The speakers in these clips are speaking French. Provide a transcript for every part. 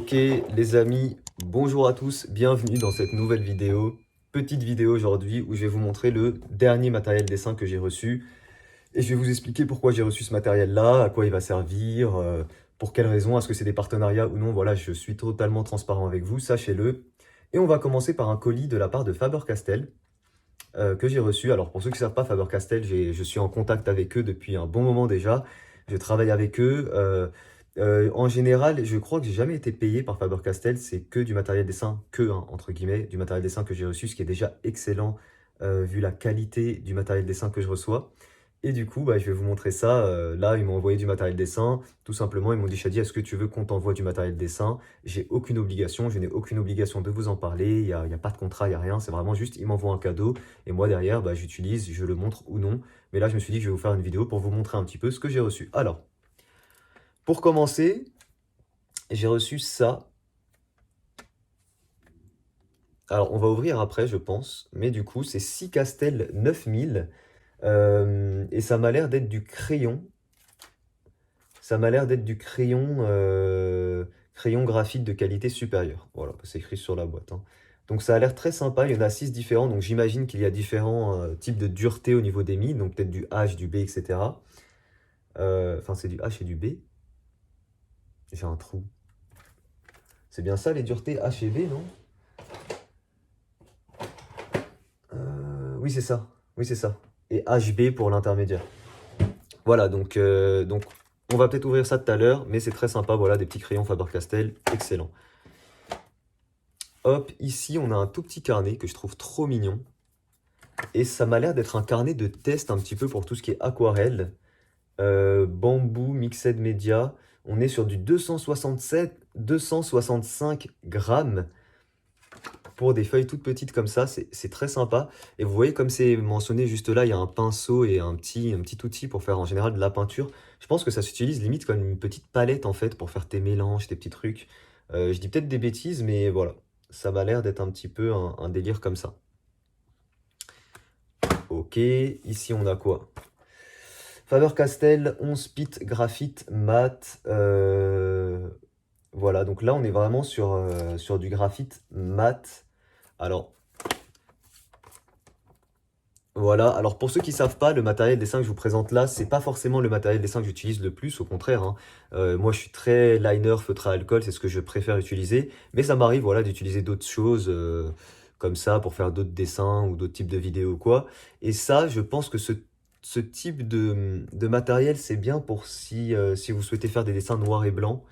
Ok les amis, bonjour à tous, bienvenue dans cette nouvelle vidéo. Petite vidéo aujourd'hui où je vais vous montrer le dernier matériel dessin que j'ai reçu. Et je vais vous expliquer pourquoi j'ai reçu ce matériel-là, à quoi il va servir, pour quelles raisons, est-ce que c'est des partenariats ou non. Voilà, je suis totalement transparent avec vous, sachez-le. Et on va commencer par un colis de la part de Faber-Castell que j'ai reçu. Alors pour ceux qui ne savent pas, Faber-Castell, je suis en contact avec eux depuis un bon moment déjà. Je travaille avec eux. En général, je crois que j'ai jamais été payé par Faber-Castell. C'est que du matériel dessin, entre guillemets, du matériel dessin que j'ai reçu, ce qui est déjà excellent vu la qualité du matériel dessin que je reçois. Et du coup, bah, je vais vous montrer ça. Là, ils m'ont envoyé du matériel dessin. Tout simplement, ils m'ont dit, Shadi, est-ce que tu veux qu'on t'envoie du matériel dessin? J'ai aucune obligation, je n'ai aucune obligation de vous en parler. Il y a pas de contrat, il n'y a rien. C'est vraiment juste, ils m'envoient un cadeau. Et moi, derrière, bah, j'utilise, je le montre ou non. Mais là, je me suis dit que je vais vous faire une vidéo pour vous montrer un petit peu ce que j'ai reçu. Alors, pour commencer, j'ai reçu ça. Alors, on va ouvrir après, je pense. Mais du coup, c'est Cicastel 9000. Et ça m'a l'air d'être du crayon. Ça m'a l'air d'être du crayon, crayon graphite de qualité supérieure. Voilà, c'est écrit sur la boîte, hein. Donc ça a l'air très sympa, il y en a 6 différents, donc j'imagine qu'il y a différents types de dureté au niveau des mines, donc peut-être du H, du B, etc. Enfin, c'est du H et du B. J'ai un trou. C'est bien ça les duretés H et B, non? Oui, c'est ça. Oui, c'est ça. Et HB pour l'intermédiaire. Voilà, donc on va peut-être ouvrir ça tout à l'heure, mais c'est très sympa, voilà, des petits crayons Faber-Castell, excellent. Hop, ici on a un tout petit carnet que je trouve trop mignon. Et ça m'a l'air d'être un carnet de test un petit peu pour tout ce qui est aquarelle. Bambou, Mixed Media. On est sur du 265 grammes pour des feuilles toutes petites comme ça. C'est très sympa. Et vous voyez comme c'est mentionné juste là, il y a un pinceau et un petit outil pour faire en général de la peinture. Je pense que ça s'utilise limite comme une petite palette en fait pour faire tes mélanges, tes petits trucs. Je dis peut-être des bêtises, mais voilà. Ça m'a l'air d'être un petit peu un délire comme ça. Ok, ici on a quoi? Faber-Castell 11 pit graphite mat. Voilà, donc là on est vraiment sur du graphite mat. Alors, voilà. Alors pour ceux qui ne savent pas, le matériel dessin que je vous présente là, c'est pas forcément le matériel dessin que j'utilise le plus, au contraire, hein. Moi je suis très liner, feutre à alcool, c'est ce que je préfère utiliser. Mais ça m'arrive voilà, d'utiliser d'autres choses comme ça pour faire d'autres dessins ou d'autres types de vidéos ou quoi. Et ça, je pense que ce type de matériel, c'est bien pour si vous souhaitez faire des dessins noirs et blancs.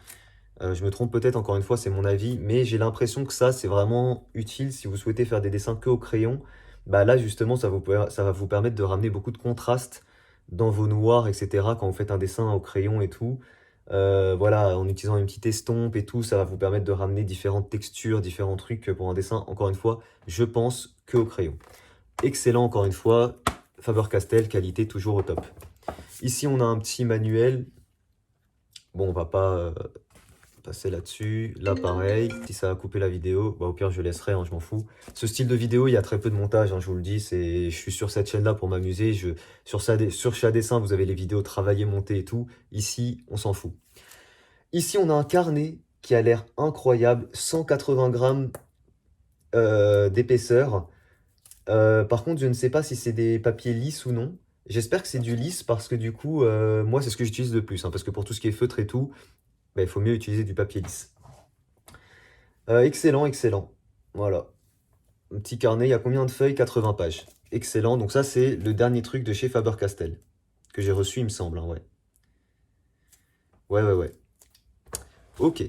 Je me trompe peut-être, encore une fois, c'est mon avis, mais j'ai l'impression que ça, c'est vraiment utile si vous souhaitez faire des dessins que au crayon. Bah là, justement, ça va vous permettre de ramener beaucoup de contraste dans vos noirs, etc. Quand vous faites un dessin au crayon et tout. Voilà, en utilisant une petite estompe et tout, ça va vous permettre de ramener différentes textures, différents trucs pour un dessin. Encore une fois, je pense que au crayon. Excellent, encore une fois. Faber-Castell, qualité toujours au top. Ici, on a un petit manuel. Bon, on va pas passer là-dessus. Là, pareil, si ça a coupé la vidéo, bah, au pire, je laisserai, hein, je m'en fous. Ce style de vidéo, il y a très peu de montage, hein, je vous le dis. Je suis sur cette chaîne-là pour m'amuser. Sur chaque dessin, vous avez les vidéos travaillées, montées et tout. Ici, on s'en fout. Ici, on a un carnet qui a l'air incroyable. 180 grammes d'épaisseur. Par contre, je ne sais pas si c'est des papiers lisses ou non. J'espère que c'est du lisse parce que du coup, moi, c'est ce que j'utilise le plus, hein, parce que pour tout ce qui est feutre et tout, bah, il faut mieux utiliser du papier lisse. Excellent, excellent. Voilà. Un petit carnet, il y a combien de feuilles? 80 pages. Excellent. Donc ça, c'est le dernier truc de chez Faber-Castell. Que j'ai reçu, il me semble, hein, ouais. Ouais, ouais, ouais. Ok.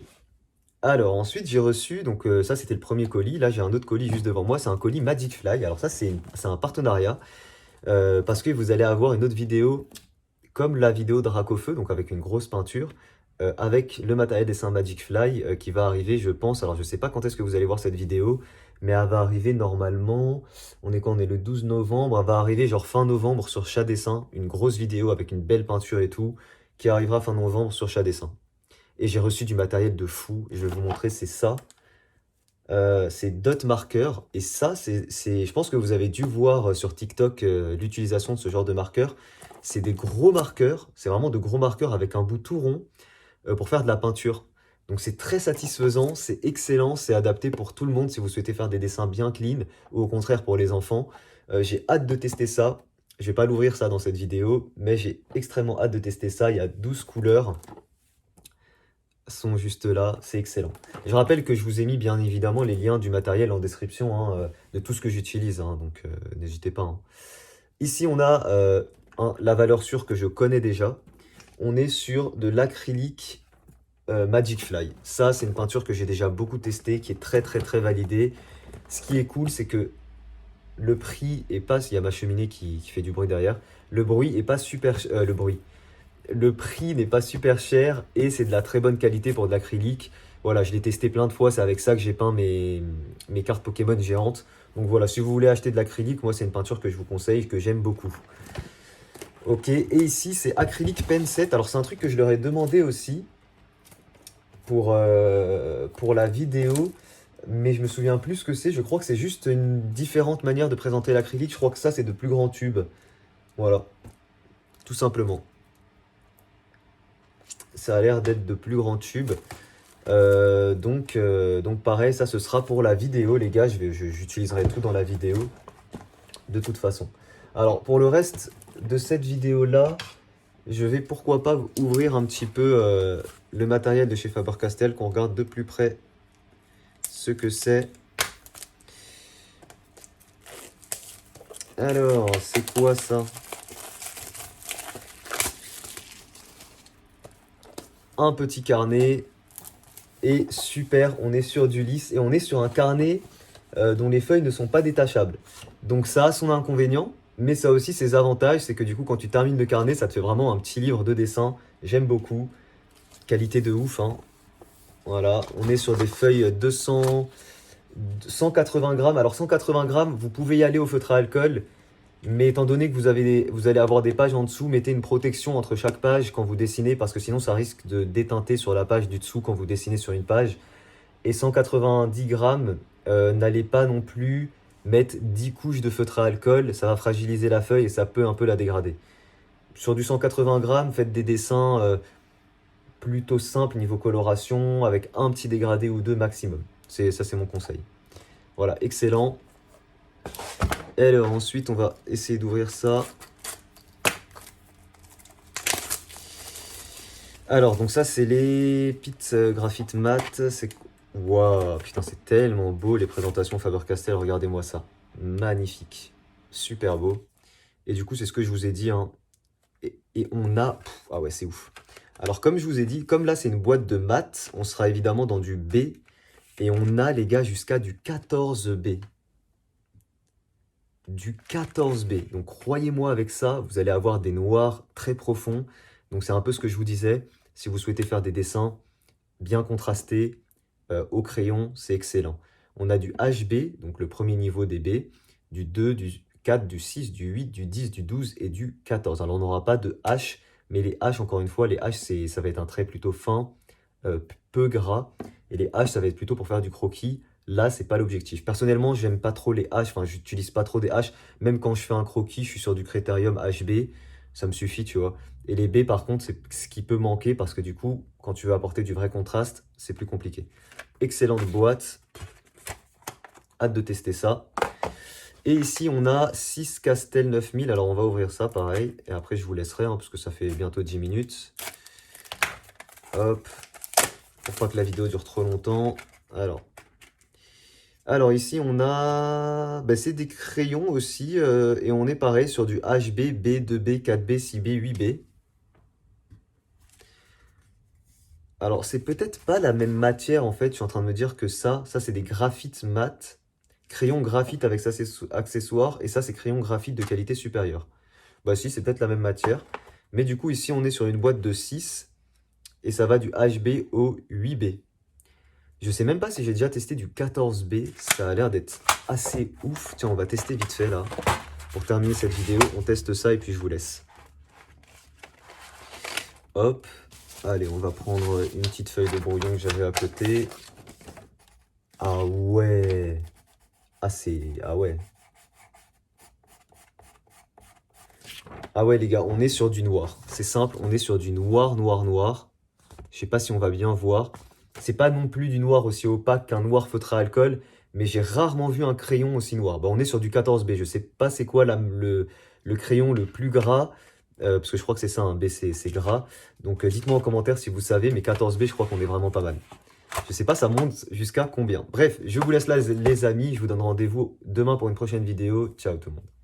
Alors, ensuite, j'ai reçu, donc ça, c'était le premier colis. Là, j'ai un autre colis juste devant moi. C'est un colis Magic Fly. Alors ça, c'est un partenariat. Parce que vous allez avoir une autre vidéo comme la vidéo de Dracofeu, donc avec une grosse peinture, avec le matériel dessin Magic Fly qui va arriver, je pense. Alors, je sais pas quand est-ce que vous allez voir cette vidéo, mais elle va arriver normalement. On est quand? On est le 12 novembre. Elle va arriver genre fin novembre sur Chat Dessin. Une grosse vidéo avec une belle peinture et tout, qui arrivera fin novembre sur Chat Dessin. Et j'ai reçu du matériel de fou. Et je vais vous montrer, c'est ça. C'est Dot Marker. Et ça, je pense que vous avez dû voir sur TikTok l'utilisation de ce genre de marqueur. C'est des gros marqueurs. C'est vraiment de gros marqueurs avec un bout tout rond pour faire de la peinture. Donc c'est très satisfaisant, c'est excellent, c'est adapté pour tout le monde si vous souhaitez faire des dessins bien clean ou au contraire pour les enfants. J'ai hâte de tester ça. Je vais pas l'ouvrir ça dans cette vidéo, mais j'ai extrêmement hâte de tester ça. Il y a 12 couleurs, sont juste là, c'est excellent. Je rappelle que je vous ai mis bien évidemment les liens du matériel en description hein, de tout ce que j'utilise, hein, donc n'hésitez pas. Hein. Ici on a la valeur sûre que je connais déjà. On est sur de l'acrylique Magic Fly. Ça c'est une peinture que j'ai déjà beaucoup testée, qui est très très très validée. Ce qui est cool c'est que le prix est pas... Il y a ma cheminée qui fait du bruit derrière. Le bruit est pas super... Le prix n'est pas super cher et c'est de la très bonne qualité pour de l'acrylique. Voilà, je l'ai testé plein de fois, c'est avec ça que j'ai peint mes cartes Pokémon géantes. Donc voilà, si vous voulez acheter de l'acrylique, moi c'est une peinture que je vous conseille, que j'aime beaucoup. Ok, et ici c'est acrylique pen set. Alors c'est un truc que je leur ai demandé aussi pour la vidéo, mais je me souviens plus ce que c'est. Je crois que c'est juste une différente manière de présenter l'acrylique. Je crois que ça c'est de plus grands tubes. Voilà, tout simplement. Ça a l'air d'être de plus grands tubes. Donc pareil, ça ce sera pour la vidéo les gars, j'utiliserai tout dans la vidéo de toute façon. Alors pour le reste de cette vidéo là, je vais pourquoi pas ouvrir un petit peu le matériel de chez Faber-Castell, qu'on regarde de plus près ce que c'est. Alors c'est quoi ça? Un petit carnet. Et super, on est sur du lisse et on est sur un carnet dont les feuilles ne sont pas détachables. Donc ça a son inconvénient, mais ça a aussi ses avantages, c'est que du coup quand tu termines le carnet, ça te fait vraiment un petit livre de dessin. J'aime beaucoup, qualité de ouf. Hein. Voilà, on est sur des feuilles 180 grammes. Alors 180 grammes, vous pouvez y aller au feutre à alcool, mais étant donné que vous allez avoir des pages en dessous, mettez une protection entre chaque page quand vous dessinez, parce que sinon ça risque de déteinter sur la page du dessous quand vous dessinez sur une page. Et 190 grammes, n'allez pas non plus mettre 10 couches de feutre à alcool, ça va fragiliser la feuille et ça peut un peu la dégrader. Sur du 180 grammes, faites des dessins plutôt simples niveau coloration, avec un petit dégradé ou deux maximum. Ça c'est mon conseil. Voilà, excellent. Et alors ensuite, on va essayer d'ouvrir ça. Alors, donc ça, c'est les Pit Graphite Mat. Waouh, putain, c'est tellement beau, les présentations Faber-Castell. Regardez-moi ça. Magnifique. Super beau. Et du coup, c'est ce que je vous ai dit. Hein. Et on a... ah ouais, c'est ouf. Alors, comme je vous ai dit, comme là, c'est une boîte de mat, on sera évidemment dans du B. Et on a, les gars, jusqu'à du 14B. Du 14B. Donc croyez-moi, avec ça, vous allez avoir des noirs très profonds. Donc c'est un peu ce que je vous disais. Si vous souhaitez faire des dessins bien contrastés au crayon, c'est excellent. On a du HB, donc le premier niveau des B, du 2, du 4, du 6, du 8, du 10, du 12 et du 14. Alors on n'aura pas de H, mais les H, encore une fois, les H, ça va être un trait plutôt fin, peu gras. Et les H, ça va être plutôt pour faire du croquis. Là, c'est pas l'objectif. Personnellement, j'aime pas trop les H, enfin, j'utilise pas trop des H. Même quand je fais un croquis, je suis sur du Critérium HB, ça me suffit, tu vois. Et les B, par contre, c'est ce qui peut manquer parce que du coup, quand tu veux apporter du vrai contraste, c'est plus compliqué. Excellente boîte. Hâte de tester ça. Et ici, on a 6 Castel 9000. Alors, on va ouvrir ça, pareil. Et après, je vous laisserai, hein, parce que ça fait bientôt 10 minutes. Hop. Pour pas que la vidéo dure trop longtemps. Alors ici, on a... bah, c'est des crayons aussi. Et on est pareil sur du HB, B, 2B, 4B, 6B, 8B. Alors, c'est peut-être pas la même matière, en fait. Je suis en train de me dire que ça c'est des graphites mat. Crayon graphite avec accessoires. Et ça, c'est crayon graphite de qualité supérieure. Bah si, c'est peut-être la même matière. Mais du coup, ici, on est sur une boîte de 6. Et ça va du HB au 8B. Je sais même pas si j'ai déjà testé du 14B. Ça a l'air d'être assez ouf. Tiens, on va tester vite fait, là. Pour terminer cette vidéo, on teste ça et puis je vous laisse. Hop. Allez, on va prendre une petite feuille de brouillon que j'avais à côté. Ah ouais. Ah ouais. Ah ouais, les gars, on est sur du noir. C'est simple, on est sur du noir, noir, noir. Je sais pas si on va bien voir. C'est pas non plus du noir aussi opaque qu'un noir feutré à alcool, mais j'ai rarement vu un crayon aussi noir. Bah, on est sur du 14B, je sais pas c'est quoi le crayon le plus gras, parce que je crois que c'est ça, un B c'est gras. Donc dites-moi en commentaire si vous savez, mais 14B je crois qu'on est vraiment pas mal. Je sais pas ça monte jusqu'à combien. Bref, je vous laisse là les amis, je vous donne rendez-vous demain pour une prochaine vidéo. Ciao tout le monde.